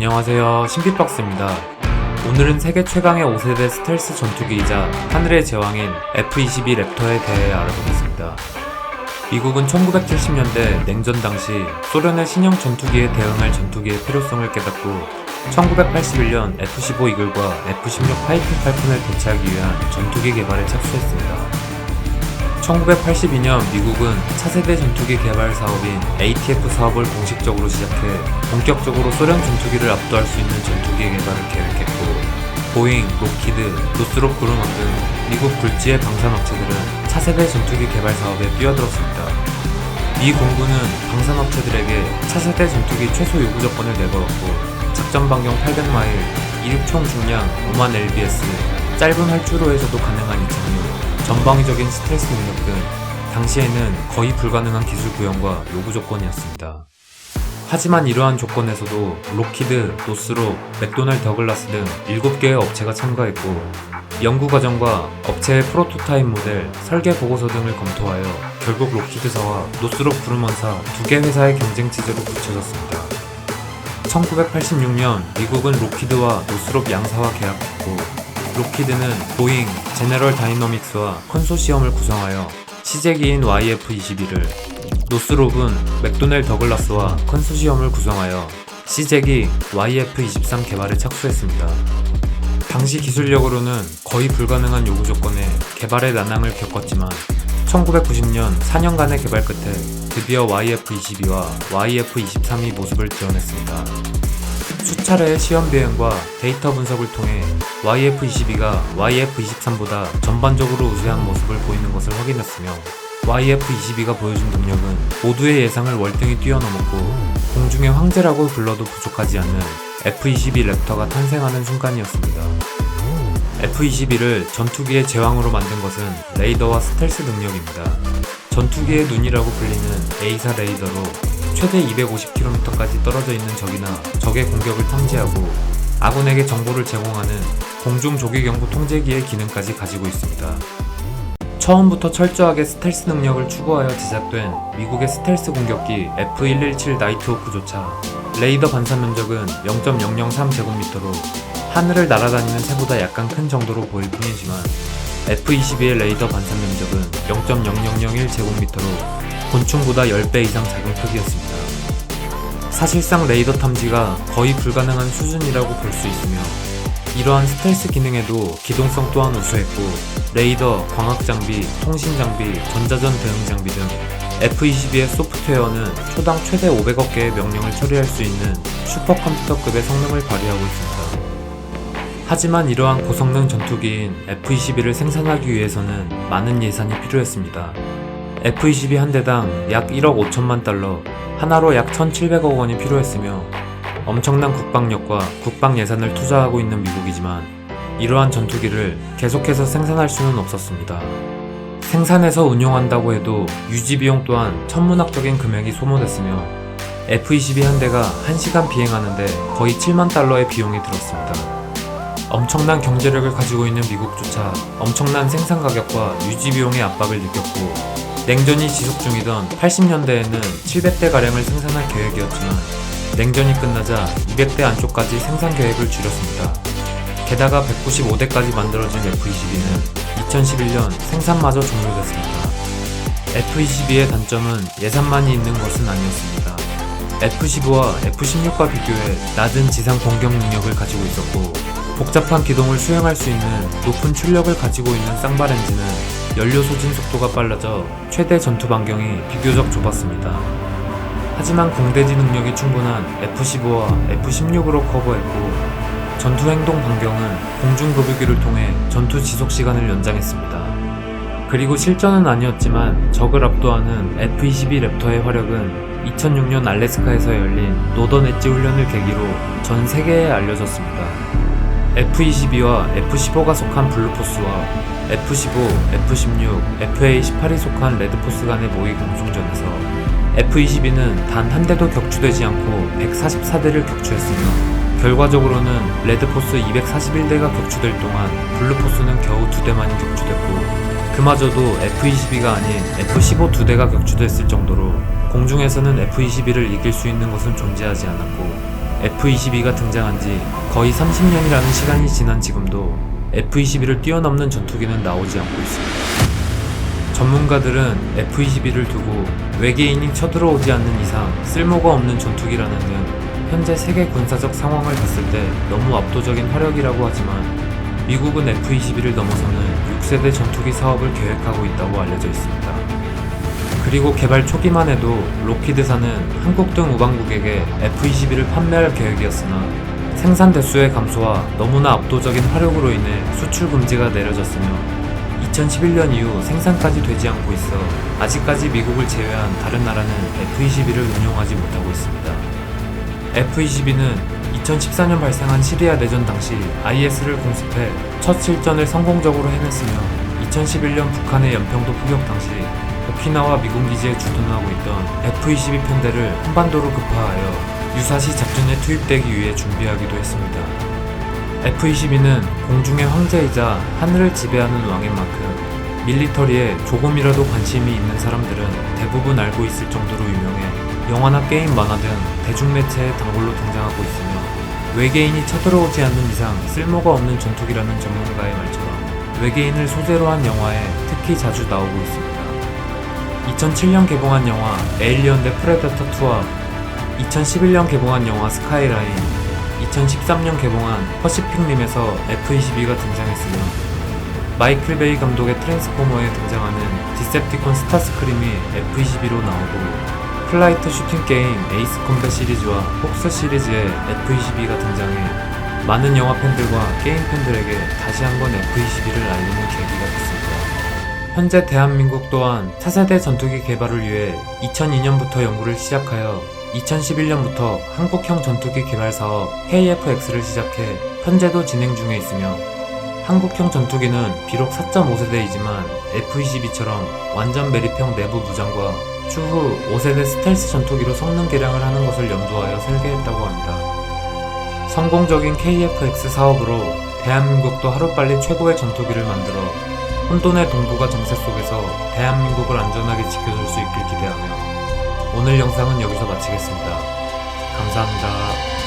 안녕하세요, 신비박스입니다. 오늘은 세계 최강의 5세대 스텔스 전투기이자 하늘의 제왕인 F-22 랩터에 대해 알아보겠습니다. 미국은 1970년대 냉전 당시 소련의 신형 전투기에 대응할 전투기의 필요성을 깨닫고 1981년 F-15 이글과 F-16 파이팅 팔콘을 대체하기 위한 전투기 개발에 착수했습니다. 1982년 미국은 차세대 전투기 개발 사업인 ATF 사업을 공식적으로 시작해 본격적으로 소련 전투기를 압도할 수 있는 전투기 개발을 계획했고, 보잉, 록히드, 노스롭 그루먼 등 미국 굴지의 방산업체들은 차세대 전투기 개발 사업에 뛰어들었습니다. 미 공군은 방산업체들에게 차세대 전투기 최소 요구 조건을 내걸었고, 작전 반경 800마일, 이륙 총 중량 5만 lbs, 짧은 활주로에서도 가능한 이착륙, 전방위적인 스텔스 능력 등 당시에는 거의 불가능한 기술 구현과 요구 조건이었습니다. 하지만 이러한 조건에서도 록히드, 노스롭, 맥도널드 더글라스 등 7개의 업체가 참가했고, 연구 과정과 업체의 프로토타입 모델, 설계 보고서 등을 검토하여 결국 록히드사와 노스롭 그루먼사 2개 회사의 경쟁 체제로 굳혀졌습니다. 1986년 미국은 록히드와 노스롭 양사와 계약했고, 록히드는 보잉, 제너럴 다이너믹스와 컨소시엄을 구성하여 시제기인 YF-22를, 노스롭은 맥도널드 더글라스와 컨소시엄을 구성하여 시제기 YF-23 개발에 착수했습니다. 당시 기술력으로는 거의 불가능한 요구 조건에 개발의 난항을 겪었지만 1990년 4년간의 개발 끝에 드디어 YF-22와 YF-23이 모습을 드러냈습니다. 수차례의 시험 비행과 데이터 분석을 통해 YF-22가 YF-23보다 전반적으로 우세한 모습을 보이는 것을 확인했으며, YF-22가 보여준 능력은 모두의 예상을 월등히 뛰어넘었고, 공중의 황제라고 불러도 부족하지 않는 F-22 랩터가 탄생하는 순간이었습니다. F-22를 전투기의 제왕으로 만든 것은 레이더와 스텔스 능력입니다. 전투기의 눈이라고 불리는 A사 레이더로 최대 250km까지 떨어져 있는 적이나 적의 공격을 탐지하고 아군에게 정보를 제공하는 공중 조기경보 통제기의 기능까지 가지고 있습니다. 처음부터 철저하게 스텔스 능력을 추구하여 제작된 미국의 스텔스 공격기 F-117 나이트호크조차 레이더 반사 면적은 0.003제곱미터로 하늘을 날아다니는 새보다 약간 큰 정도로 보일 뿐이지만, F-22의 레이더 반사 면적은 0.0001제곱미터로 곤충보다 10배 이상 작은 크기였습니다. 사실상 레이더 탐지가 거의 불가능한 수준이라고 볼 수 있으며, 이러한 스텔스 기능에도 기동성 또한 우수했고, 레이더, 광학장비, 통신장비, 전자전 대응장비 등 F-22의 소프트웨어는 초당 최대 500억 개의 명령을 처리할 수 있는 슈퍼컴퓨터급의 성능을 발휘하고 있습니다. 하지만 이러한 고성능 전투기인 F-22를 생산하기 위해서는 많은 예산이 필요했습니다. F-22 한 대당 약 1억 5천만 달러, 하나로 약 1,700억 원이 필요했으며, 엄청난 국방력과 국방 예산을 투자하고 있는 미국이지만 이러한 전투기를 계속해서 생산할 수는 없었습니다. 생산해서 운용한다고 해도 유지 비용 또한 천문학적인 금액이 소모됐으며, F-22 한 대가 1시간 비행하는데 거의 7만 달러의 비용이 들었습니다. 엄청난 경제력을 가지고 있는 미국조차 엄청난 생산 가격과 유지 비용의 압박을 느꼈고, 냉전이 지속 중이던 80년대에는 700대가량을 생산할 계획이었지만 냉전이 끝나자 200대 안쪽까지 생산 계획을 줄였습니다. 게다가 195대까지 만들어진 F-22는 2011년 생산마저 종료됐습니다. F-22의 단점은 예산만이 있는 것은 아니었습니다. F-15와 F-16과 비교해 낮은 지상 공격 능력을 가지고 있었고, 복잡한 기동을 수행할 수 있는 높은 출력을 가지고 있는 쌍발 엔진은 연료 소진 속도가 빨라져 최대 전투 반경이 비교적 좁았습니다. 하지만 공대지 능력이 충분한 F-15와 F-16으로 커버했고, 전투 행동 반경은 공중급유기를 통해 전투 지속 시간을 연장했습니다. 그리고 실전은 아니었지만 적을 압도하는 F-22 랩터의 화력은 2006년 알래스카에서 열린 노던 엣지 훈련을 계기로 전 세계에 알려졌습니다. F-22와 F-15가 속한 블루포스와 F-15, F-16, FA-18이 속한 레드포스 간의 모의 공중전에서 F-22는 단 한 대도 격추되지 않고 144대를 격추했으며, 결과적으로는 레드포스 241대가 격추될 동안 블루포스는 겨우 2대만이 격추됐고, 그마저도 F-22가 아닌 F-15 2대가 격추됐을 정도로 공중에서는 F-22를 이길 수 있는 것은 존재하지 않았고, F-22가 등장한 지 거의 30년이라는 시간이 지난 지금도 F-22를 뛰어넘는 전투기는 나오지 않고 있습니다. 전문가들은 F-22를 두고 외계인이 쳐들어오지 않는 이상 쓸모가 없는 전투기라는 등 현재 세계 군사적 상황을 봤을 때 너무 압도적인 화력이라고 하지만 미국은 F-22를 넘어서는 6세대 전투기 사업을 계획하고 있다고 알려져 있습니다. 그리고 개발 초기만 해도 로키드사는 한국 등 우방국에게 F-22를 판매할 계획이었으나 생산 대수의 감소와 너무나 압도적인 화력으로 인해 수출 금지가 내려졌으며 2011년 이후 생산까지 되지 않고 있어 아직까지 미국을 제외한 다른 나라는 F-22를 운용하지 못하고 있습니다. F-22는 2014년 발생한 시리아 내전 당시 IS를 공습해 첫 실전을 성공적으로 해냈으며 2011년 북한의 연평도 포격 당시 오키나와 미군 기지에 주둔하고 있던 F-22 편대를 한반도로 급파하여 유사시 작전에 투입되기 위해 준비하기도 했습니다. F-22는 공중의 황제이자 하늘을 지배하는 왕인 만큼 밀리터리에 조금이라도 관심이 있는 사람들은 대부분 알고 있을 정도로 유명해 영화나 게임, 만화 등 대중매체의 단골로 등장하고 있으며 외계인이 쳐들어오지 않는 이상 쓸모가 없는 전투기라는 전문가의 말처럼 외계인을 소재로 한 영화에 특히 자주 나오고 있습니다. 2007년 개봉한 영화 에일리언 대 프레데터 2와 2011년 개봉한 영화 스카이라인, 2013년 개봉한 퍼시픽 림에서 F-22가 등장했으며 마이클 베이 감독의 트랜스포머에 등장하는 디셉티콘 스타스크림이 F-22로 나오고 플라이트 슈팅 게임 에이스 컴뱃 시리즈와 폭스 시리즈에 F-22가 등장해 많은 영화 팬들과 게임 팬들에게 다시 한번 F-22를 알리는 계기가 됐습니다. 현재 대한민국 또한 차세대 전투기 개발을 위해 2002년부터 연구를 시작하여 2011년부터 한국형 전투기 개발 사업 KF-X를 시작해 현재도 진행 중에 있으며 한국형 전투기는 비록 4.5세대이지만 F-22처럼 완전 매립형 내부 무장과 추후 5세대 스텔스 전투기로 성능 개량을 하는 것을 염두하여 설계했다고 합니다. 성공적인 KF-X 사업으로 대한민국도 하루빨리 최고의 전투기를 만들어 혼돈의 동북아 정세 속에서 대한민국을 안전하게 지켜줄 수 있길 기대하며 오늘 영상은 여기서 마치겠습니다. 감사합니다.